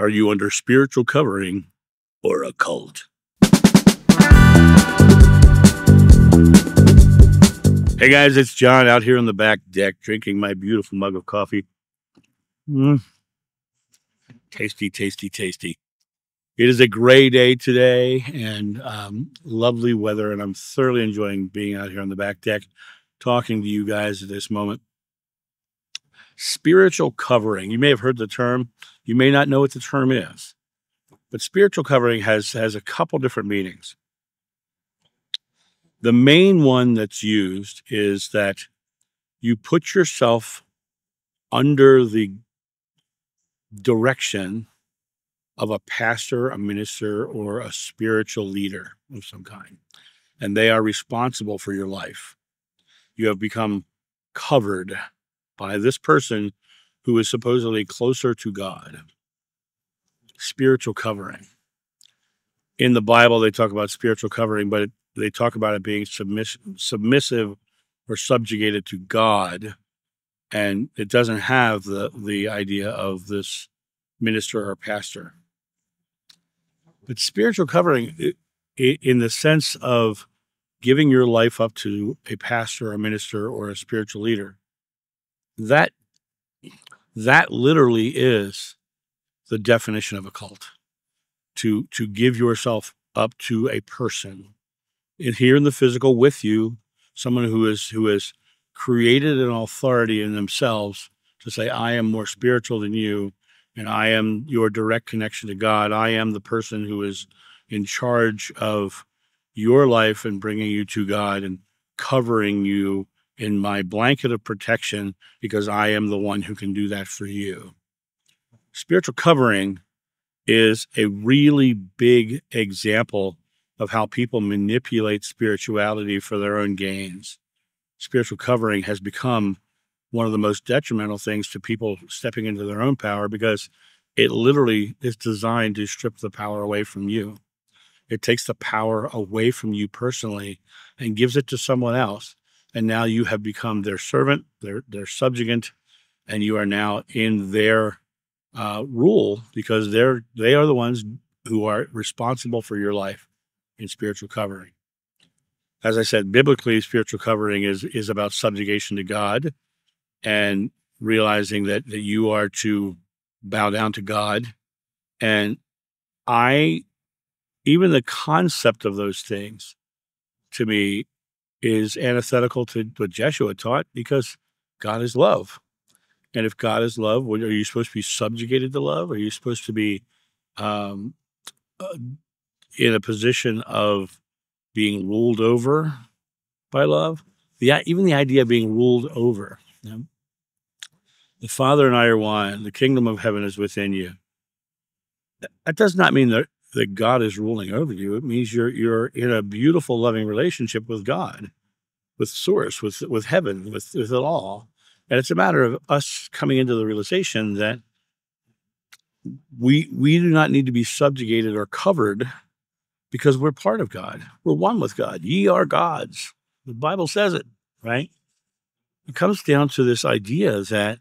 Are you under spiritual covering or a cult? Hey guys, it's John out here on the back deck drinking my beautiful mug of coffee. Tasty, tasty, tasty. It is a gray day today and lovely weather, and I'm thoroughly enjoying being out here on the back deck talking to you guys at this moment. Spiritual covering. You may have heard the term. You may not know what the term is. But spiritual covering has a couple different meanings. The main one that's used is that you put yourself under the direction of a pastor, a minister, or a spiritual leader of some kind. And they are responsible for your life. You have become covered by this person who is supposedly closer to God. Spiritual covering. In the Bible, they talk about spiritual covering, but they talk about it being submissive or subjugated to God. And it doesn't have the idea of this minister or pastor. But spiritual covering, in the sense of giving your life up to a pastor, a minister, or a spiritual leader, that literally is the definition of a cult. To give yourself up to a person, and here in the physical with you, someone who is created an authority in themselves to say, I am more spiritual than you, and I am your direct connection to God. I am the person who is in charge of your life and bringing you to God and covering you in my blanket of protection because I am the one who can do that for you. Spiritual covering is a really big example of how people manipulate spirituality for their own gains. Spiritual covering has become one of the most detrimental things to people stepping into their own power because it literally is designed to strip the power away from you. It takes the power away from you personally and gives it to someone else. And now you have become their servant, their subjugant, and you are now in their rule because they are the ones who are responsible for your life in spiritual covering. As I said, biblically, spiritual covering is about subjugation to God and realizing that you are to bow down to God. And even the concept of those things, to me, is antithetical to what Jeshua taught because God is love. And if God is love, are you supposed to be subjugated to love? Are you supposed to be in a position of being ruled over by love? Even the idea of being ruled over. You know? The Father and I are one. The kingdom of heaven is within you. That does not mean that God is ruling over you. It means you're in a beautiful, loving relationship with God, with Source, with heaven, with it all. And it's a matter of us coming into the realization that we do not need to be subjugated or covered because we're part of God. We're one with God. Ye are gods. The Bible says it, right? It comes down to this idea that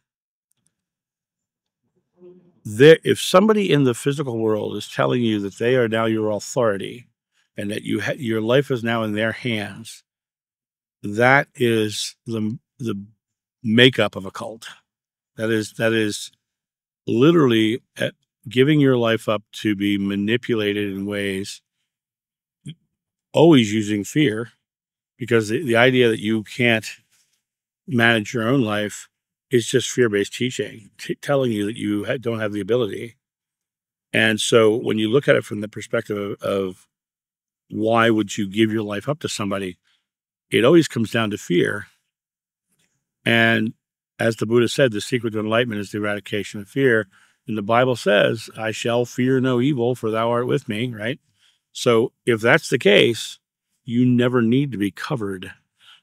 if somebody in the physical world is telling you that they are now your authority and that your life is now in their hands, that is the makeup of a cult. That is literally giving your life up to be manipulated in ways, always using fear, because the idea that you can't manage your own life is just fear-based teaching, telling you that you don't have the ability. And so when you look at it from the perspective of why would you give your life up to somebody, it always comes down to fear. And as the Buddha said, the secret to enlightenment is the eradication of fear. And the Bible says, I shall fear no evil, for thou art with me, right? So if that's the case, you never need to be covered.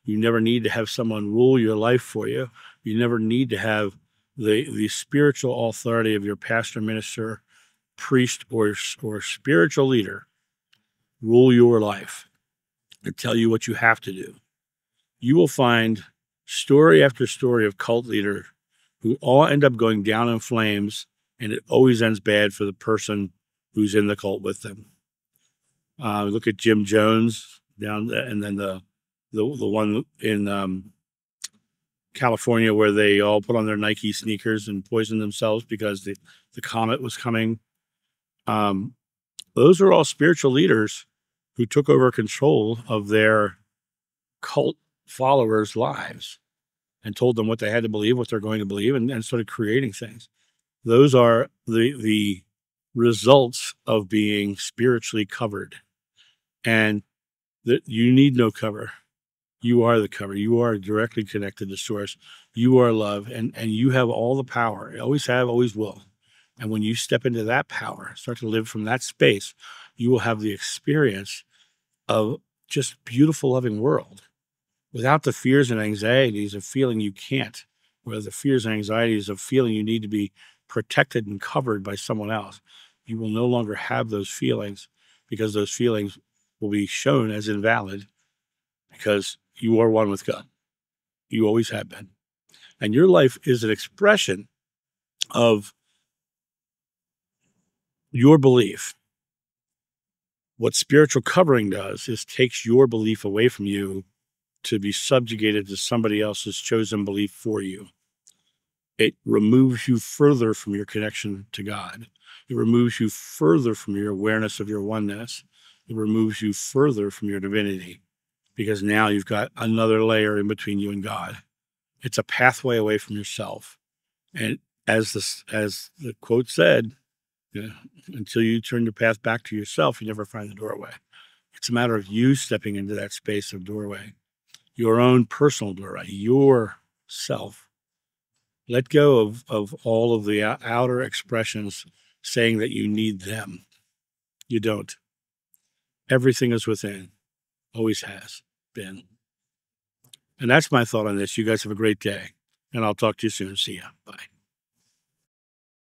You never need to have someone rule your life for you. You never need to have the spiritual authority of your pastor, minister, priest, or spiritual leader rule your life and tell you what you have to do. You will find story after story of cult leaders who all end up going down in flames and it always ends bad for the person who's in the cult with them. Look at Jim Jones down there, and then the one in California where they all put on their Nike sneakers and poisoned themselves because the comet was coming. Those are all spiritual leaders who took over control of their cult followers' lives and told them what they had to believe, what they're going to believe, and started creating things. Those are the results of being spiritually covered. And you need no cover. You are the cover. You are directly connected to source. You are love, and you have all the power. You always have, always will. And when you step into that power, start to live from that space, you will have the experience of just beautiful, loving world without the fears and anxieties of feeling you can't, where the fears and anxieties of feeling you need to be protected and covered by someone else. You will no longer have those feelings because those feelings will be shown as invalid because you are one with God. You always have been. And your life is an expression of your belief. What spiritual covering does is takes your belief away from you to be subjugated to somebody else's chosen belief for you. It removes you further from your connection to God. It removes you further from your awareness of your oneness. It removes you further from your divinity because now you've got another layer in between you and God. It's a pathway away from yourself. And as the quote said, until you turn your path back to yourself, you never find the doorway. It's a matter of you stepping into that space of doorway, your own personal doorway, your self. Let go of all of the outer expressions saying that you need them. You don't. Everything is within, always has been. And that's my thought on this. You guys have a great day, and I'll talk to you soon. See ya. Bye.